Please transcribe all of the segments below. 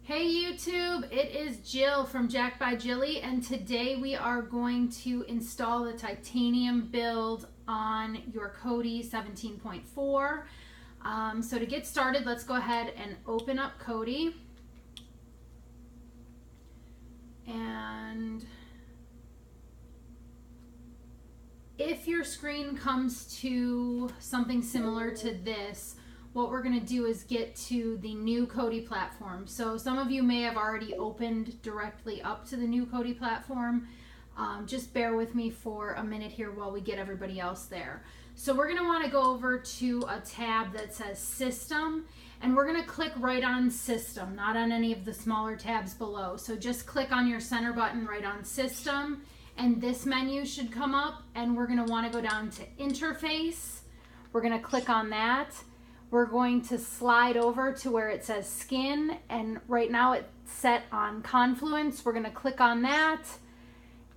Hey YouTube, it is Jill from Jack by Jilly, and today we are going to install the titanium build on your KODI 17.4. So to get started, let's go ahead and open up KODI. And if your screen comes to something similar to this, what we're going to do is get to the new KODI platform. So some of you may have already opened directly up to the new KODI platform. Just bear with me for a minute here while we get everybody else there. So we're going to want to go over to a tab that says System, and we're going to click right on System, not on any of the smaller tabs below. So just click on your center button right on System, and this menu should come up, and we're going to want to go down to Interface. We're going to click on that. We're going to slide over to where it says Skin, and right now it's set on Confluence. We're going to click on that,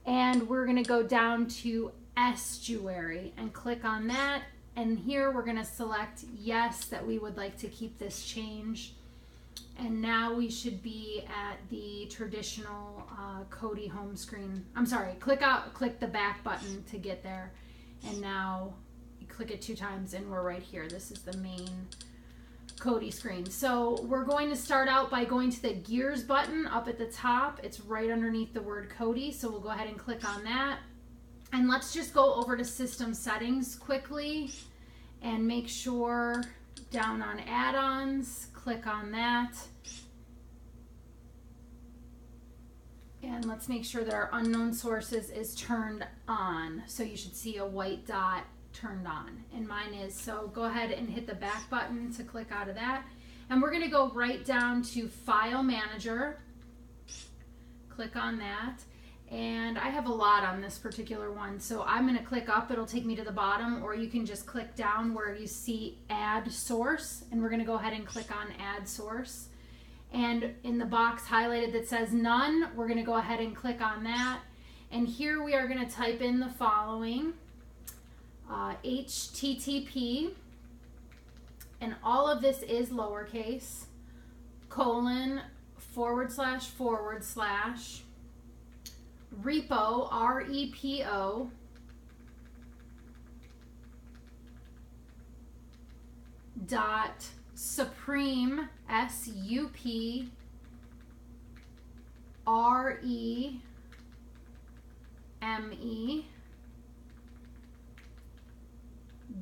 and we're going to go down to Estuary and click on that, and here we're going to select yes, that we would like to keep this change. And now we should be at the traditional KODI home screen. I'm sorry, click the back button to get there, and now click it 2 times and we're right here. This is the main KODI screen. So we're going to start out by going to the gears button up at the top. It's right underneath the word KODI, so we'll go ahead and click on that. And let's just go over to system settings quickly and make sure down on add-ons, click on that. And let's make sure that our unknown sources is turned on. So you should see a white dot turned on, and mine is. So go ahead and hit the back button to click out of that, and we're going to go right down to File Manager. Click on that, and I have a lot on this particular one, so I'm going to click up. It'll take me to the bottom, or you can just click down where you see Add Source, and we're going to go ahead and click on Add Source. And in the box highlighted that says None, we're going to go ahead and click on that, and here we are going to type in the following: HTTP, and all of this is lowercase, colon, // repo, REPO, dot supreme, SUPREME,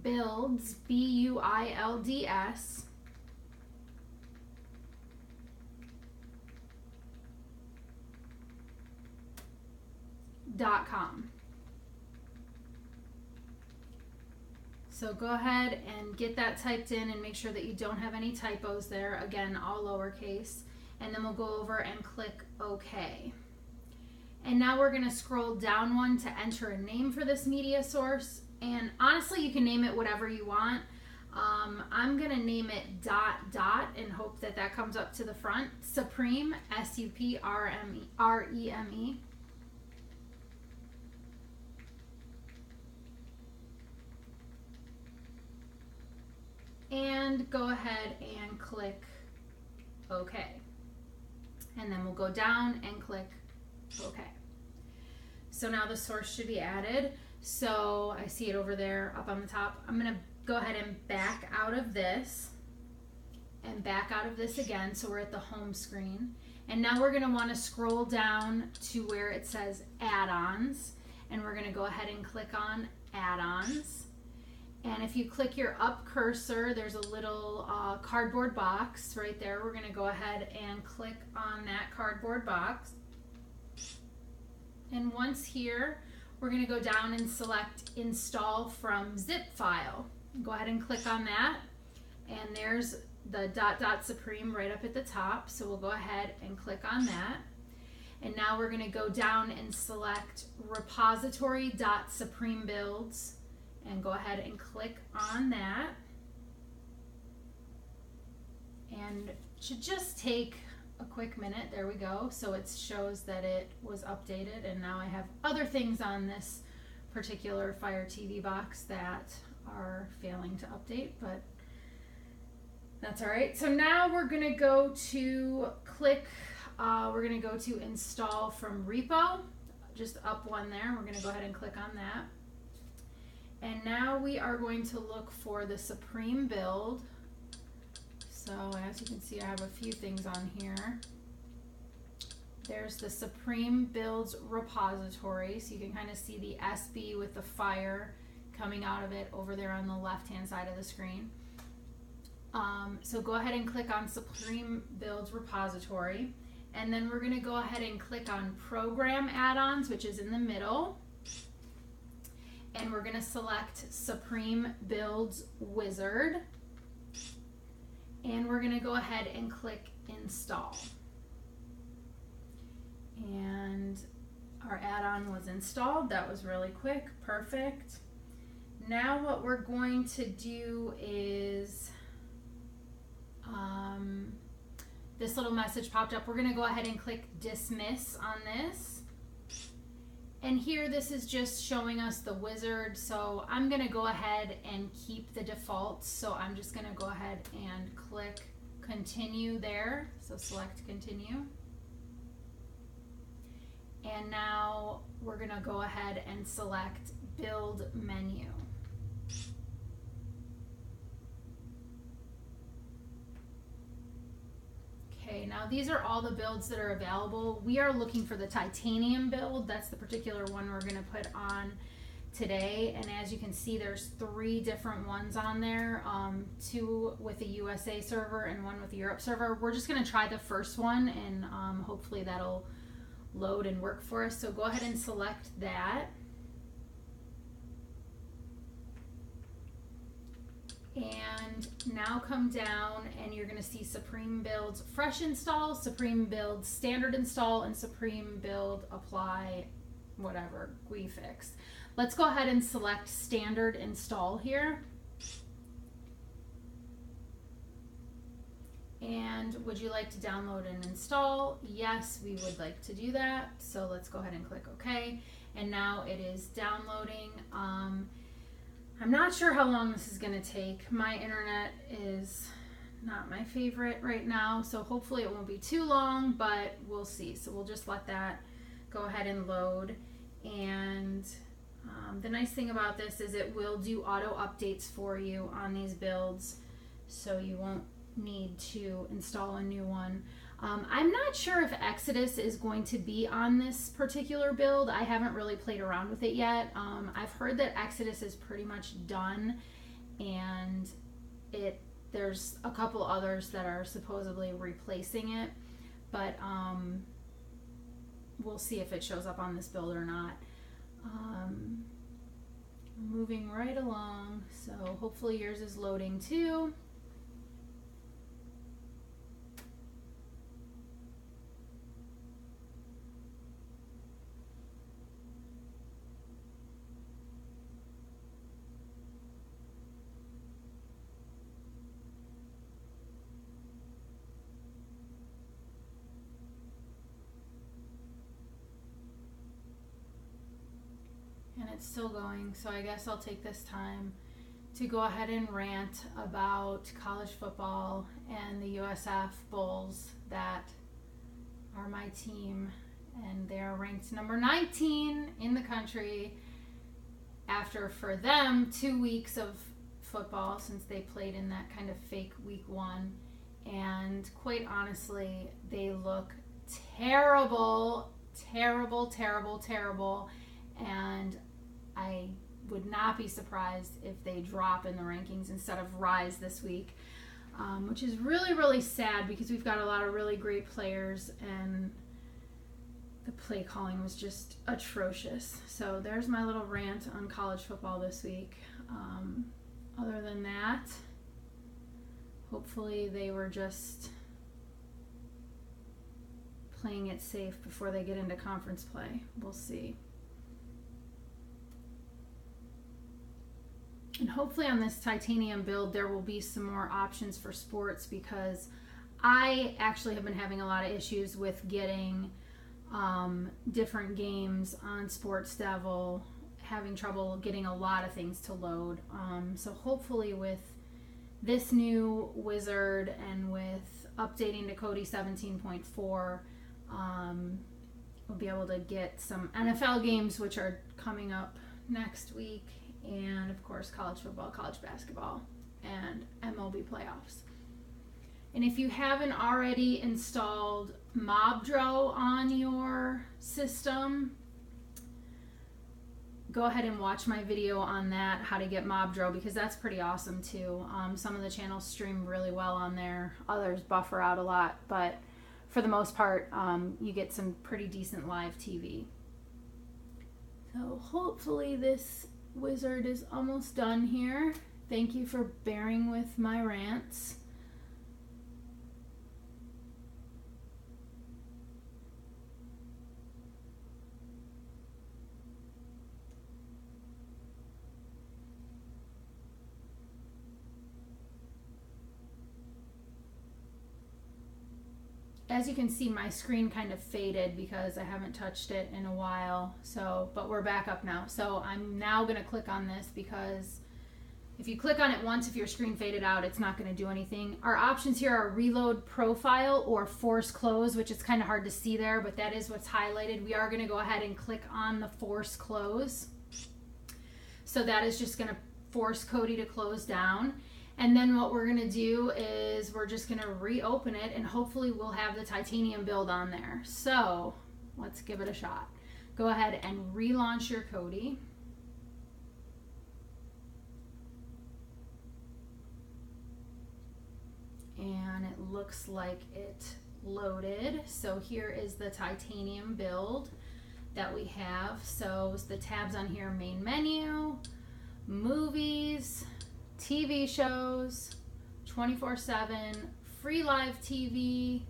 builds, BUILDS, .com. So go ahead and get that typed in and make sure that you don't have any typos there. Again, all lowercase. And then we'll go over and click OK. And now we're going to scroll down one to enter a name for this media source. And honestly, you can name it whatever you want. I'm going to name it ... and hope that that comes up to the front. Supreme, SUPREME. And go ahead and click OK. And then we'll go down and click OK. So now the source should be added. So I see it over there up on the top. I'm going to go ahead and back out of this and back out of this again. So we're at the home screen. And now we're going to want to scroll down to where it says add-ons. And we're going to go ahead and click on add-ons. And if you click your up cursor, there's a little cardboard box right there. We're going to go ahead and click on that cardboard box. And once here, we're going to go down and select Install from Zip File. Go ahead and click on that. And there's the ... Supreme right up at the top. So we'll go ahead and click on that. And now we're going to go down and select Repository .Supreme Builds. And go ahead and click on that. And it should just take a quick minute. There we go. So it shows that it was updated, and now I have other things on this particular Fire TV box that are failing to update, but That's all right. So now we're going to go to we're going to go to install from repo, just up one there. We're going to go ahead and click on that. And now we are going to look for the Supreme build. So as you can see, I have a few things on here. There's the Supreme builds repository. So you can kind of see the SB with the fire coming out of it over there on the left-hand side of the screen. So go ahead and click on Supreme builds repository. And then we're going to go ahead and click on program add-ons, which is in the middle. And we're going to select Supreme builds wizard. And we're going to go ahead and click install. And our add-on was installed. That was really quick. Perfect. Now what we're going to do is this little message popped up. We're going to go ahead and click dismiss on this. And here this is just showing us the wizard. So I'm going to go ahead and keep the defaults. So I'm just going to go ahead and click continue there. So select continue. And now we're going to go ahead and select build menu. Okay, now these are all the builds that are available. We are looking for the titanium build. That's the particular one we're going to put on today. And as you can see, there's 3 different ones on there, 2 with a USA server and 1 with a Europe server. We're just going to try the first one, and hopefully that'll load and work for us. So go ahead and select that. And now come down and you're going to see Supreme builds fresh install, Supreme builds standard install, and Supreme build apply whatever GUI fix. Let's go ahead and select standard install here. And would you like to download and install? Yes, we would like to do that. So let's go ahead and click OK. And now it is downloading. I'm not sure how long this is going to take. My internet is not my favorite right now, so hopefully it won't be too long, but we'll see. So we'll just let that go ahead and load. And the nice thing about this is it will do auto updates for you on these builds, so you won't need to install a new one. I'm not sure if Exodus is going to be on this particular build. I haven't really played around with it yet. I've heard that Exodus is pretty much done, and there's a couple others that are supposedly replacing it, but we'll see if it shows up on this build or not. Moving right along, so hopefully yours is loading too. And it's still going, so I guess I'll take this time to go ahead and rant about college football and the USF Bulls that are my team, and they are ranked number 19 in the country after, for them, 2 weeks of football since they played in that kind of fake week 1, and quite honestly, they look terrible, terrible, terrible, terrible, and I would not be surprised if they drop in the rankings instead of rise this week, which is really, really sad because we've got a lot of really great players and the play calling was just atrocious. So there's my little rant on college football this week. Other than that, hopefully they were just playing it safe before they get into conference play. We'll see. And hopefully on this titanium build there will be some more options for sports, because I actually have been having a lot of issues with getting different games on Sports Devil, having trouble getting a lot of things to load. So hopefully with this new wizard and with updating to KODI 17.4, we'll be able to get some NFL games, which are coming up next week, and of course college football, college basketball, and MLB playoffs. And if you haven't already installed Mobdro on your system, go ahead and watch my video on that, how to get Mobdro, because that's pretty awesome too. Some of the channels stream really well on there. Others buffer out a lot, but for the most part, you get some pretty decent live TV. So hopefully this wizard is almost done here. Thank you for bearing with my rants. As you can see, my screen kind of faded because I haven't touched it in a while. So, but we're back up now. So I'm now going to click on this, because if you click on it once, if your screen faded out, it's not going to do anything. Our options here are reload profile or force close, which is kind of hard to see there, but that is what's highlighted. We are going to go ahead and click on the force close. So that is just going to force KODI to close down. And then what we're going to do is we're just going to reopen it, and hopefully we'll have the titanium build on there. So let's give it a shot. Go ahead and relaunch your KODI. And it looks like it loaded. So here is the titanium build that we have. So the tabs on here: main menu, movies, TV shows, 24/7, free live TV.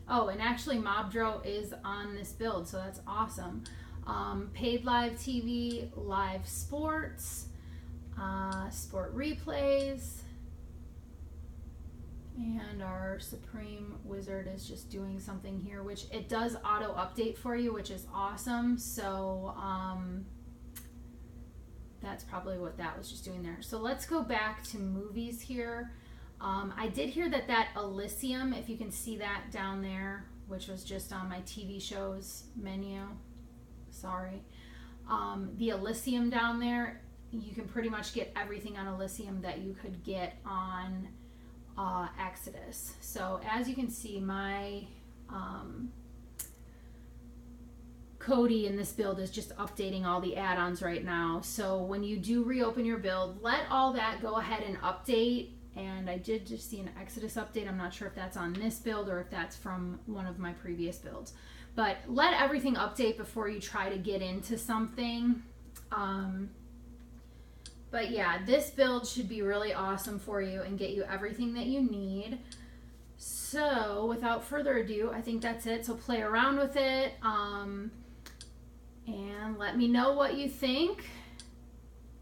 Oh, and actually Mobdro is on this build, so that's awesome. Paid live TV, live sports, sport replays, and our Supreme Wizard is just doing something here, which it does auto update for you, which is awesome. So that's probably what that was just doing there. So let's go back to movies here. I did hear that Elysium, if you can see that down there, which was just on my TV shows menu. Sorry. The Elysium down there, you can pretty much get everything on Elysium that you could get on Exodus. So as you can see, my KODI in this build is just updating all the add-ons right now. So when you do reopen your build, let all that go ahead and update. And I did just see an Exodus update. I'm not sure if that's on this build or if that's from one of my previous builds. But let everything update before you try to get into something. But yeah, this build should be really awesome for you and get you everything that you need. So without further ado, I think that's it. So play around with it. And let me know what you think.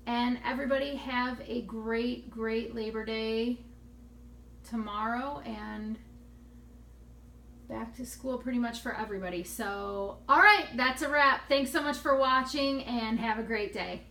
And everybody have a great, great Labor Day tomorrow, and back to school pretty much for everybody. So, all right, that's a wrap. Thanks so much for watching, and have a great day.